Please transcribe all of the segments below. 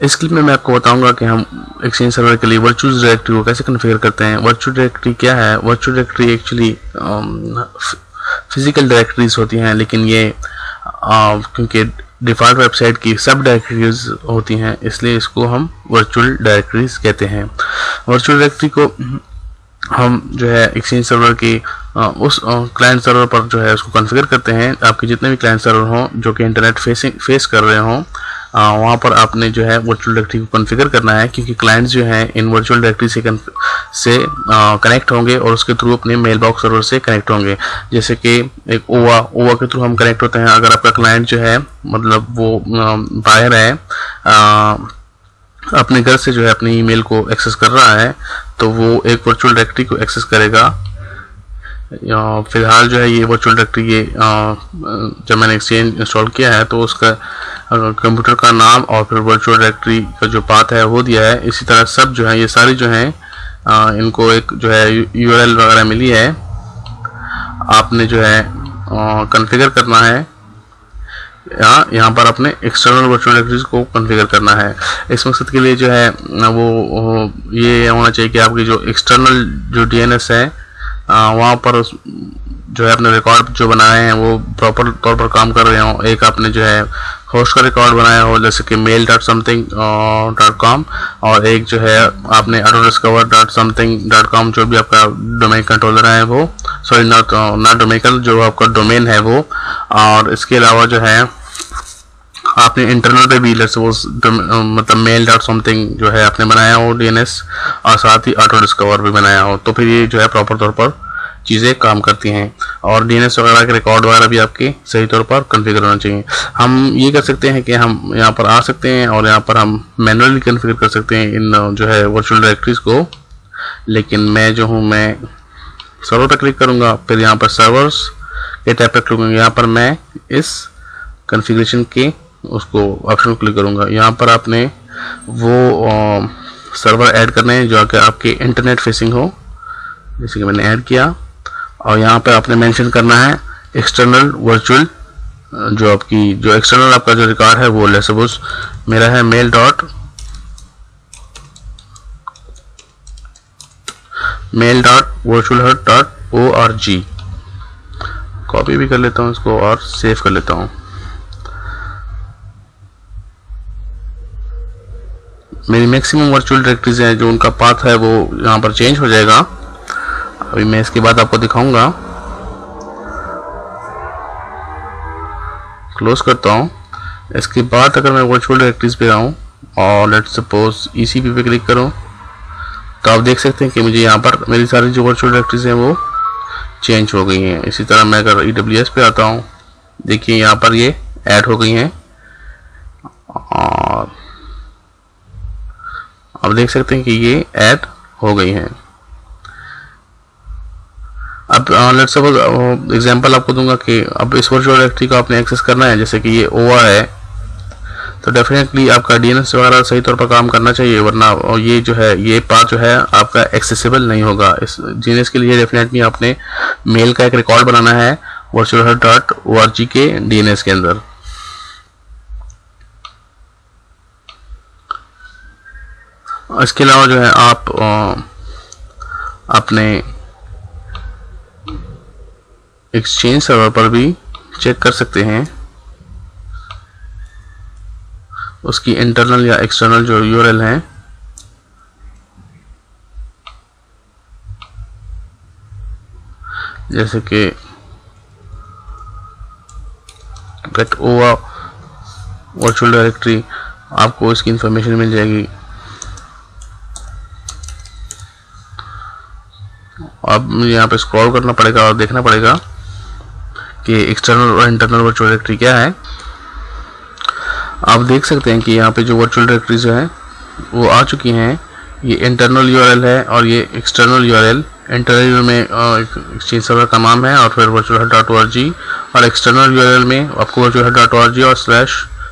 इस क्लिप में मैं आपको बताऊंगा कि हम एक्सचेंज सर्वर के लिए वर्चुअल डायरेक्टरी को कैसे कॉन्फ़िगर करते हैं। वर्चुअल डायरेक्टरी क्या है? Virtual directory actually physical directories होती हैं, लेकिन ये क्योंकि डिफ़ॉल्ट वेबसाइट की सब डायरेक्टरीज होती हैं, इसलिए इसको हम वर्चुअल डायरेक्टरीज कहते हैं। वर्चुअल डायरेक्टरी को हम जो है एक्सचेंज सर्वर की उस क्लाइंट सर्वर पर जो है उसको कॉन्फ़िगर करते हैं। आपके जितने भी क्लाइंट सर्वर हों जो कि इंटरनेट फेस कर रहे हों, वहाँ पर आपने जो है वर्चुअल डायरेक्टरी को कॉन्फ़िगर करना है, क्योंकि क्लाइंट्स जो हैं इन वर्चुअल डायरेक्टरी से कनेक्ट होंगे और उसके थ्रू अपने मेल बॉक्स सर्वर से कनेक्ट होंगे। जैसे कि एक ओवा के थ्रू हम कनेक्ट होते हैं। अगर आपका क्लाइंट जो है मतलब वो बाहर है, अपने घर से जो है अपने ईमेल को एक्सेस कर रहा है, तो वो एक वर्चुअल डायरेक्टरी को एक्सेस करेगा। फिलहाल जो है ये वर्चुअल डायरेक्टरी ये जब मैंने एक्सचेंज इंस्टॉल किया है तो उसका कंप्यूटर का नाम और फिर वर्चुअल डायरेक्टरी का जो पाथ है वो दिया है। इसी तरह सब जो है ये सारी जो है इनको एक जो है यूआरएल वगैरह मिली है, आपने जो है कॉन्फ़िगर करना है। यहाँ पर अपने एक्सटर्नल वर्चुअल डायरेक्टरीज को कॉन्फ़िगर करना है। इस मकसद के लिए जो है वो ये होना चाहिए कि आपकी जो एक्सटर्नल जो डीएनएस है वहाँ पर जो है अपने रिकॉर्ड जो बनाए हैं वो प्रॉपर तौर पर काम कर रहे हो। एक आपने जो है होस्ट का रिकॉर्ड बनाया हो जैसे कि mail.something.com, और एक जो है आपने autodiscover.something.com जो भी आपका डोमेन कंट्रोलर है वो, सॉरी नॉट डोमेन, जो आपका डोमेन है वो। और इसके अलावा जो है आपने इंटरनल पे भी मतलब mail.something जो है आपने बनाया हो डीएनएस, और साथ ही ऑटो डिस्कवर भी बनाया हो, तो फिर ये जो है प्रॉपर तौर पर चीज़ें काम करती हैं। और डीएनएस वगैरह के रिकॉर्ड वगैरह भी आपके सही तौर पर कॉन्फ़िगर होना चाहिए। हम ये कर सकते हैं कि हम यहाँ पर आ सकते हैं और यहाँ पर हम मैनुअली कॉन्फ़िगर कर सकते हैं इन जो है वर्चुअल डायरेक्टरीज को। लेकिन मैं जो हूँ मैं सर्वर पर क्लिक करूँगा, फिर यहाँ पर सर्वर्स के टैब पर क्लिक करूँगा। यहाँ पर मैं इस कॉन्फ़िगरेशन के उसको ऑप्शन क्लिक करूँगा। यहाँ पर आपने वो सर्वर ऐड करने हैं जो कि आपके इंटरनेट फेसिंग हो, जैसे कि मैंने ऐड किया। और यहाँ पे आपने मेंशन करना है एक्सटर्नल वर्चुअल, जो आपकी जो एक्सटर्नल आपका जो रिकॉर्ड है वो, सपोज मेरा है mail.virtualhut.org। कॉपी भी कर लेता हूँ इसको और सेव कर लेता हूँ। मेरी मैक्सिमम वर्चुअल डायरेक्टरीज हैं जो उनका पाथ है वो यहाँ पर चेंज हो जाएगा। अभी मैं इसके बाद आपको दिखाऊंगा। क्लोज करता हूँ। इसके बाद अगर मैं वर्चुअल डायरेक्टरीज पे आऊँ और लेट्स सपोज ईसीपी पे क्लिक करूँ, तो आप देख सकते हैं कि मुझे यहाँ पर मेरी सारी जो वर्चुअल डायरेक्टरीज हैं वो चेंज हो गई हैं। इसी तरह मैं अगर EWS पे आता हूँ, देखिए यहाँ पर ये ऐड हो गई हैं और आप देख सकते हैं कि ये ऐड हो गई हैं। अब लेट्स सपोज एग्जांपल आपको दूंगा कि अब इस वर्चुअल डायरेक्टरी को आपने एक्सेस करना है, जैसे कि ये ओवा है, तो डेफिनेटली आपका डीएनएस वगैरह सही तौर पर काम करना चाहिए, वरना और ये जो है ये पाथ जो है आपका एक्सेसिबल नहीं होगा। इस डीएनएस के लिए डेफिनेटली आपने मेल का एक रिकॉर्ड बनाना है virtualhut.org के डीएनएस के अंदर। इसके अलावा जो है आप अपने एक्सचेंज सर्वर पर भी चेक कर सकते हैं उसकी इंटरनल या एक्सटर्नल जो यूआरएल है। जैसे कि गेट ओवा वर्चुअल डायरेक्टरी, आपको इसकी इंफॉर्मेशन मिल जाएगी। अब मुझे यहाँ पे स्क्रॉल करना पड़ेगा और देखना पड़ेगा कि एक्सटर्नल और इंटरनल वर्चुअल डायरेक्टरी क्या है। आप देख सकते हैं कि यहाँ पे जो वर्चुअल डायरेक्टरीज है वो आ चुकी हैं। ये इंटरनल यूआरएल है और ये एक्सटर्नल यूआरएल। इंटरनल में एक्सचेंज सर्वर का नाम है और फिर virtualhut.org, और एक्सटर्नल यूआरएल में आपको virtualhut.org और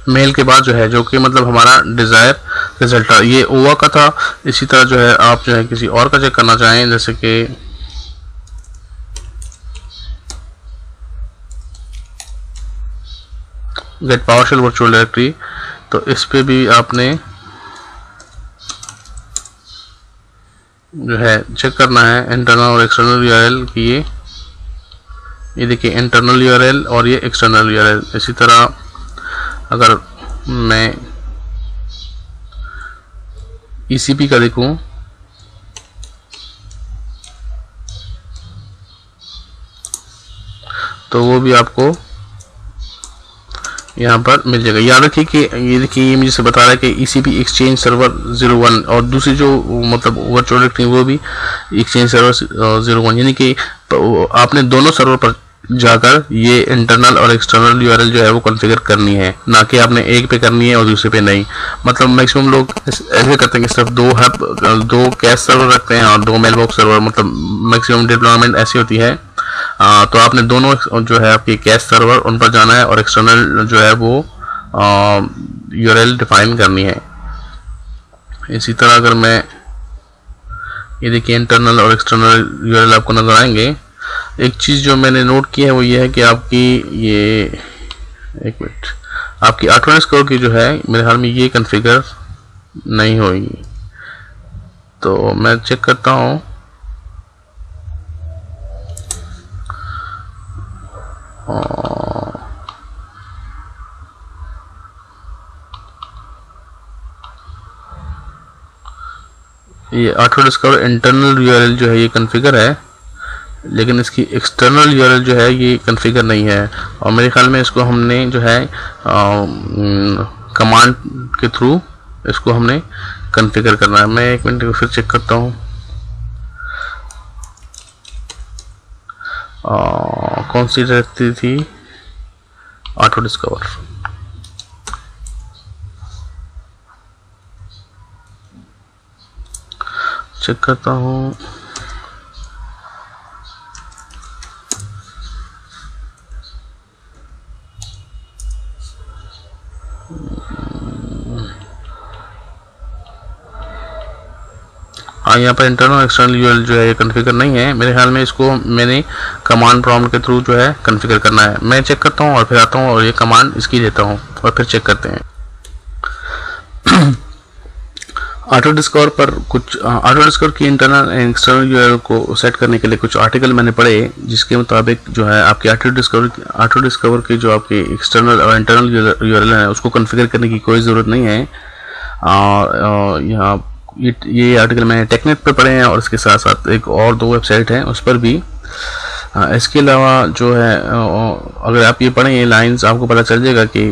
/mail के बाद जो है जो कि मतलब हमारा डिज़ायर रिजल्ट ये ओवा का था। इसी तरह जो है आप जो है किसी और का चेक करना चाहें, जैसे कि गेट पावरशेल वर्चुअल डायरेक्टरी, तो इस पे भी आपने जो है चेक करना है इंटरनल और एक्सटर्नल यूआरएल की। ये देखिए इंटरनल यूआरएल और ये एक्सटर्नल यूआरएल। इसी तरह अगर मैं ईसीपी का देखूं तो वो भी आपको यहाँ पर मिल जाएगा। याद रखिए कि ये देखिए ये मुझे बता रहा है कि ईसीपी एक्सचेंज सर्वर 01 और दूसरी जो मतलब वर्चुअल डायरेक्टरी वो भी एक्सचेंज सर्वर 01, यानी कि आपने दोनों सर्वर पर जाकर ये इंटरनल और एक्सटर्नल यूआरएल जो है वो कॉन्फ़िगर करनी है, ना कि आपने एक पे करनी है और दूसरे पे नहीं। मतलब मैक्सिमम लोग ऐसे करते हैं कि सिर्फ दो कैश सर्वर रखते हैं और 2 मेलबॉक्स सर्वर, मतलब मैक्सिमम डिप्लॉयमेंट ऐसी होती है। तो आपने दोनों जो है आपके कैश सर्वर उन पर जाना है और एक्सटर्नल जो है वो यूआरएल डिफाइन करनी है। इसी तरह अगर मैं ये देखिए इंटरनल और एक्सटर्नल यूआरएल आपको नजर आएंगे। एक चीज़ जो मैंने नोट की है वो ये है कि आपकी ये एक मिनट आपकी ऑटोडिस्कवर की जो है मेरे ख्याल में ये कॉन्फ़िगर नहीं होगी, तो मैं चेक करता हूँ। ये ऑटोडिस्कवर इंटरनल यूआरएल जो है ये कॉन्फ़िगर है, लेकिन इसकी एक्सटर्नल यूआरएल जो है ये कॉन्फ़िगर नहीं है। और मेरे ख्याल में इसको हमने जो है कमांड के थ्रू इसको हमने कॉन्फ़िगर करना है। मैं एक मिनट फिर चेक करता हूँ कौन सी डायरेक्टरी थी, ऑटोडिस्कवर। चेक करता हूँ। हाँ, यहाँ पर इंटरनल एक्सटर्नल यूआरएल जो है ये कॉन्फ़िगर नहीं है। मेरे ख्याल में इसको मैंने कमांड प्रॉम्प्ट के थ्रू जो है कॉन्फ़िगर करना है। मैं चेक करता हूँ और फिर आता हूँ और ये कमांड इसकी देता हूँ और फिर चेक करते हैं। ऑटोडिस्कवर पर कुछ ऑटोडिस्कवर की इंटरनल एंड एक्सटर्नल यूआरएल को सेट करने के लिए कुछ आर्टिकल मैंने पढ़े, जिसके मुताबिक जो है आपके ऑटोडिस्कवर के जो आपके एक्सटर्नल और इंटरनल यूआरएल है उसको कॉन्फ़िगर करने की कोई ज़रूरत नहीं है। यहाँ ये आर्टिकल मैंने टेकनेट पे पढ़े हैं और इसके साथ साथ एक और 2 वेबसाइट हैं उस पर भी। इसके अलावा जो है अगर आप ये पढ़ें ये लाइंस आपको पता चल जाएगा कि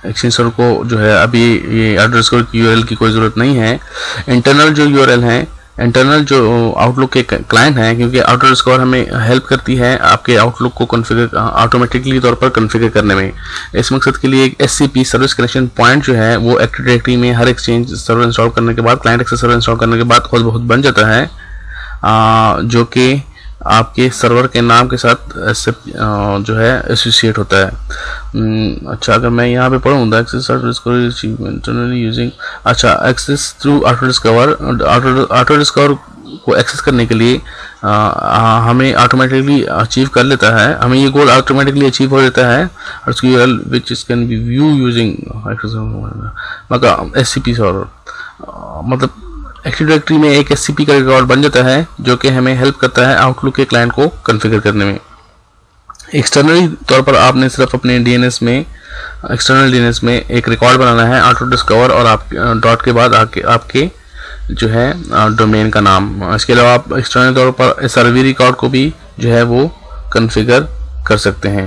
एक्सचेंज सर्वर को जो है अभी ये ऑटोडिस्कवर की यूआरएल की कोई ज़रूरत नहीं है। इंटरनल जो यूआरएल हैं, इंटरनल जो आउटलुक के क्लाइंट हैं, क्योंकि ऑटोडिस्कवर हमें हेल्प करती है आपके आउटलुक को कॉन्फ़िगर ऑटोमेटिकली तौर पर कॉन्फ़िगर करने में। इस मकसद के लिए एक एससीपी सर्विस कनेक्शन पॉइंट जो है वो एक्टिव डायरेक्टरी में हर एक्सचेंज सर्वर इंस्टॉल करने के बाद, क्लाइंट एक्सेस सर्वर इंस्टॉल करने के बाद खुद बहुत बन जाता है, जो कि आपके सर्वर के नाम के साथ जो है एसोसिएट होता है। अच्छा, अगर मैं यहाँ पे पढ़ूँ द एक्सेस इंटरनली यूजिंग, अच्छा एक्सेस थ्रू ऑटोडिस्कवर। ऑटोडिस्कवर को एक्सेस करने के लिए हमें ऑटोमेटिकली अचीव कर लेता है, हमें ये गोल ऑटोमेटिकली अचीव हो जाता है। और उसकी URL which can be view using मतलब एससीपी सर्वर, मतलब एक्टिव डायरेक्टरी में एक एससीपी का रिकॉर्ड बन जाता है जो कि हमें हेल्प करता है आउटलुक के क्लाइंट को कॉन्फ़िगर करने में। एक्सटर्नली तौर पर आपने सिर्फ अपने डीएनएस में, एक्सटर्नल डीएनएस में एक रिकॉर्ड बनाना है ऑटोडिस्कवर और आप डॉट के बाद आपके जो है डोमेन का नाम। इसके अलावा आप एक्सटर्नल तौर पर सर्वी रिकॉर्ड को भी जो है वो कॉन्फ़िगर कर सकते हैं।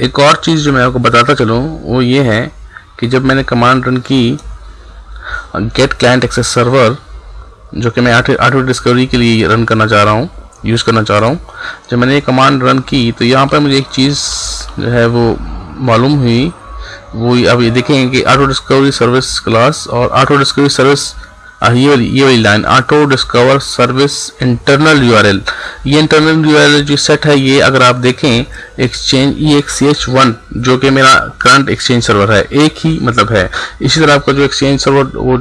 एक और चीज़ जो मैं आपको बताता चलूँ वो ये है कि जब मैंने कमांड रन की गेट क्लाइंट एक्सेस सर्वर, जो कि मैं ऑटोडिस्कवरी के लिए रन करना चाह रहा हूँ, यूज़ करना चाह रहा हूँ, जब मैंने ये कमांड रन की तो यहाँ पर मुझे एक चीज़ जो है वो मालूम हुई। वो अब ये देखेंगे कि ऑटोडिस्कवरी सर्विस क्लास और ऑटोडिस्कवरी सर्विस, ये वाली लाइन ऑटोडिस्कवर सर्विस इंटरनल यूआरएल, ये इंटरनल यूआरएल जो सेट है ये अगर आप देखें एक्सचेंज EXCH1 जो कि मेरा करंट एक्सचेंज सर्वर है, एक ही मतलब है। इसी तरह आपका जो एक्सचेंज सर्वर वो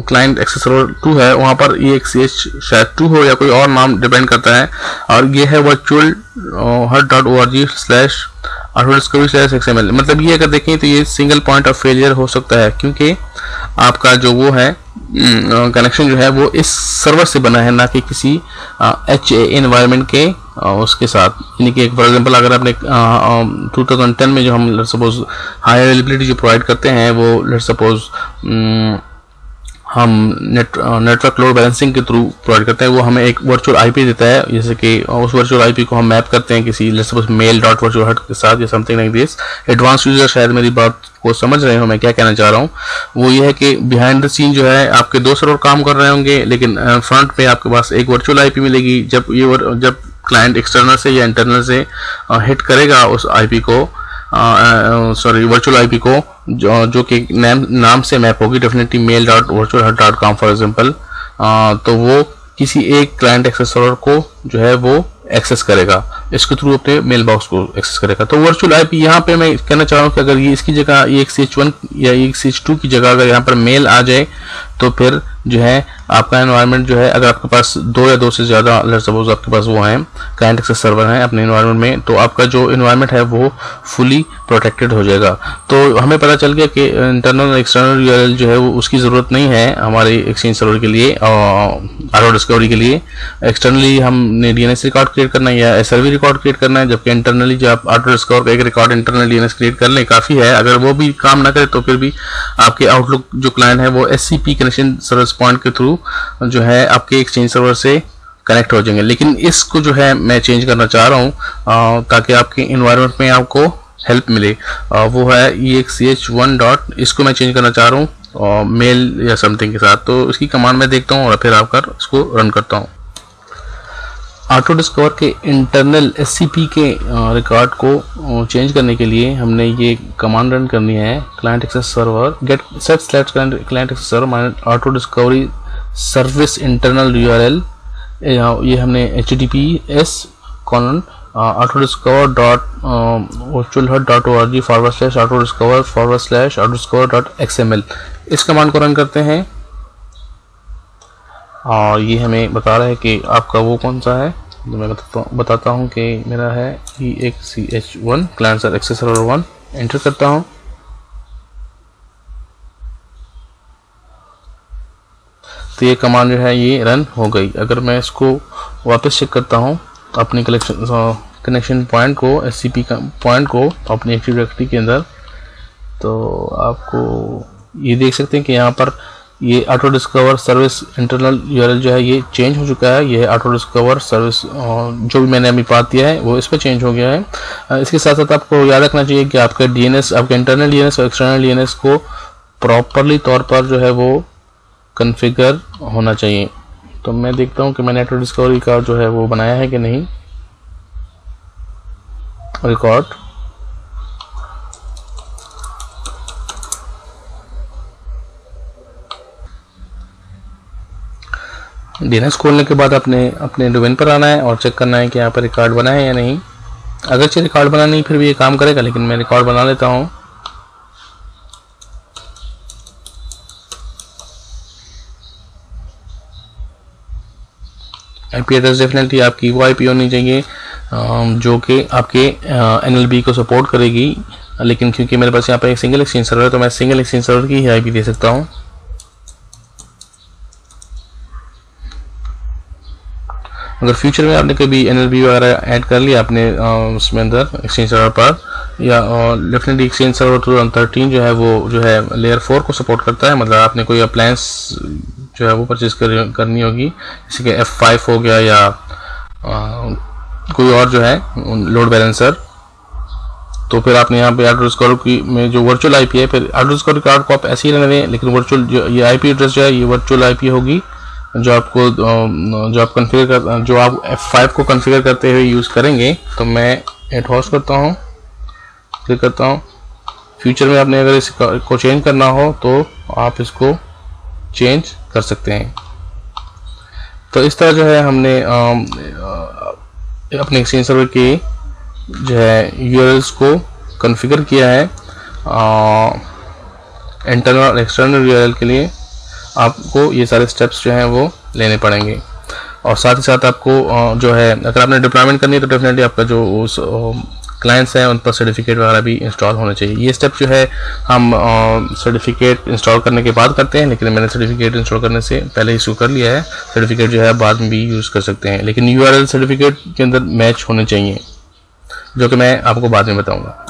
क्लाइंट एक्सेस सर्वर 2 है, वहाँ पर EXCH शायद 2 हो या कोई और नाम डिपेंड करता है। और ये है virtual.org/ ऑटो डिस्कवरी XML, मतलब ये अगर देखें तो ये सिंगल पॉइंट ऑफ फेलियर हो सकता है, क्योंकि आपका जो वो है कनेक्शन जो है वो इस सर्वर से बना है, ना कि किसी HA एनवायरनमेंट के उसके साथ। यानी कि फॉर एग्जांपल अगर आपने 2010 में जो हम लेट्स सपोज हाई अवेलेबिलिटी जो प्रोवाइड करते हैं वो लेट्स सपोज हम नेटवर्क लोड बैलेंसिंग के थ्रू प्रोवाइड करते हैं, वो हमें एक वर्चुअल आईपी देता है, जैसे कि उस वर्चुअल आईपी को हम मैप करते हैं किसी लेट्स सपोज mail.virtualhut के साथ या something like this. Advance user शायद मेरी बात को समझ रहे हो मैं क्या कहना चाह रहा हूँ। वो ये है कि बिहाइंड द सीन जो है आपके 2 सर्वर काम कर रहे होंगे, लेकिन फ्रंट पे आपके पास एक वर्चुअल आईपी मिलेगी। जब क्लाइंट एक्सटर्नल से या इंटरनल से हिट करेगा उस आईपी को, वर्चुअल आईपी को जो कि नाम से मैप होगी डेफिनेटली mail.virtualhut.com फॉर एग्जांपल, तो वो किसी एक क्लाइंट एक्सेस सर्वर को जो है वो एक्सेस करेगा, इसके थ्रू अपने मेल बॉक्स को एक्सेस करेगा। तो वर्चुअल आईपी यहाँ पे मैं कहना चाह रहा हूँ कि अगर ये इसकी जगह EXH1 या EXH2 की जगह अगर यहाँ पर मेल आ जाए तो फिर जो है आपका एनवायरनमेंट जो है, अगर आपके पास 2 या 2 से ज़्यादा लेट्स सपोज आपके पास वो हैं क्लाइंट एक्सेस सर्वर हैं अपने एनवायरनमेंट में, तो आपका जो एनवायरनमेंट है वो फुली प्रोटेक्टेड हो जाएगा। तो हमें पता चल गया कि इंटरनल और एक्सटर्नल URL जो है वो उसकी ज़रूरत नहीं है हमारे एक्सचेंज सर्वर के लिए और ऑटो डिस्कवरी के लिए। एक्सटर्नली हमने DNS रिकॉर्ड क्रिएट करना है या SRV रिकॉर्ड क्रिएट करना है, जबकि इंटरनली जो आप ऑटो डिस्कवर का एक रिकॉर्ड इंटरनल DNS क्रिएट कर लें काफ़ी है। अगर वो भी काम ना करे तो फिर भी आपके आउटलुक जो क्लाइंट है वो SCP कनेक्शन सर्विस पॉइंट के थ्रू जो है आपके एक्सचेंज सर्वर से कनेक्ट हो जाएंगे। लेकिन इसको जो है मैं चेंज करना चाह रहा हूँ ताकि आपके इन्वायरमेंट में आपको हेल्प मिले, वो है EXH1 इसको मैं चेंज करना चाह रहा हूँ मेल या समथिंग के साथ। तो इसकी कमांड में देखता हूँ और फिर आकर इसको रन करता हूँ। ऑटो डिस्कवर के इंटरनल SCP के रिकॉर्ड को चेंज करने के लिए हमने ये कमांड रन करनी है, client access server get set slash client access server minus auto discovery service internal URL, ये हमने https autodiscover.virtualhut.org/autodiscover/autodiscover.xml इस कमांड को रन करते हैं और ये हमें बता रहा है कि आपका वो कौन सा है। तो मैं बताता हूँ कि मेरा है EXH1 client access server 1, enter करता हूँ। तो ये कमांड जो है ये रन हो गई। अगर मैं इसको वापस चेक करता हूँ अपनी कनेक्शन पॉइंट को, SCP पॉइंट को अपनी एक्टिव डायरेक्टरी के अंदर, तो आपको ये देख सकते हैं कि यहाँ पर ये auto discover service internal URL जो है ये चेंज हो चुका है। ये ऑटो डिस्कवर सर्विस जो भी मैंने अभी पाथ दिया है वो इस पर चेंज हो गया है। इसके साथ साथ आपको याद रखना चाहिए कि आपका DNS, आपका इंटरनल DNS और एक्सटर्नल DNS को प्रॉपरली तौर पर जो है वो कॉन्फ़िगर होना चाहिए। तो मैं देखता हूँ कि मैंने ऑटो डिस्कवरी का जो है वो बनाया है कि नहीं रिकॉर्ड। DNS खोलने के बाद अपने डोमेन पर आना है और चेक करना है कि यहाँ पर रिकॉर्ड बना है या नहीं। अगरचे रिकॉर्ड बना नहीं फिर भी ये काम करेगा, लेकिन मैं रिकॉर्ड बना लेता हूँ। IP एड्रेस डेफिनेटली आपकी वो IP होनी चाहिए जो कि आपके NLB को सपोर्ट करेगी, लेकिन क्योंकि मेरे पास यहाँ पर एक सिंगल एक्सचेंज सर्वर है तो मैं सिंगल एक्सचेंज सर्वर की ही IP दे सकता हूँ। अगर फ्यूचर में आपने कभी NLB वगैरह ऐड कर लिया अपने उसमें अंदर एक्सचेंज सर्वर पर, या डेफिनेटली एक्सचेंज सर्वर 2013 जो है वो जो है लेयर 4 को सपोर्ट करता है। मतलब आपने कोई अप्लायंस जो है वो परचेज करनी होगी, जैसे कि F5 हो गया या कोई और जो है लोड बैलेंसर, तो फिर आपने यहाँ पे ऑटो डिस्कवर की में जो वर्चुअल IP है, फिर ऑटो डिस्कवर कार्ड को आप ऐसे ही रहने दें, लेकिन वर्चुअल जो ये IP एड्रेस जो है ये वर्चुअल IP होगी जो आप F5 को कॉन्फ़िगर करते हुए यूज़ करेंगे। तो मैं एड होस्ट करता हूँ, क्लिक करता हूँ। फ्यूचर में आपने अगर इसको चेंज करना हो तो आप इसको चेंज कर सकते हैं। तो इस तरह जो है हमने अपने एक्सचेंज सर्वर की जो है URLs को कॉन्फ़िगर किया है। इंटरनल और एक्सटर्नल URL के लिए आपको ये सारे स्टेप्स जो हैं वो लेने पड़ेंगे, और साथ ही साथ आपको जो है अगर आपने डिप्लॉयमेंट करनी है तो डेफिनेटली आपका जो उस क्लाइंट्स हैं उन पर सर्टिफिकेट वगैरह भी इंस्टॉल होना चाहिए। ये स्टेप जो है हम सर्टिफिकेट इंस्टॉल करने के बाद करते हैं, लेकिन मैंने सर्टिफिकेट इंस्टॉल करने से पहले इसको कर लिया है। सर्टिफिकेट जो है बाद में भी यूज़ कर सकते हैं, लेकिन URL सर्टिफिकेट के अंदर मैच होने चाहिए, जो कि मैं आपको बाद में बताऊँगा।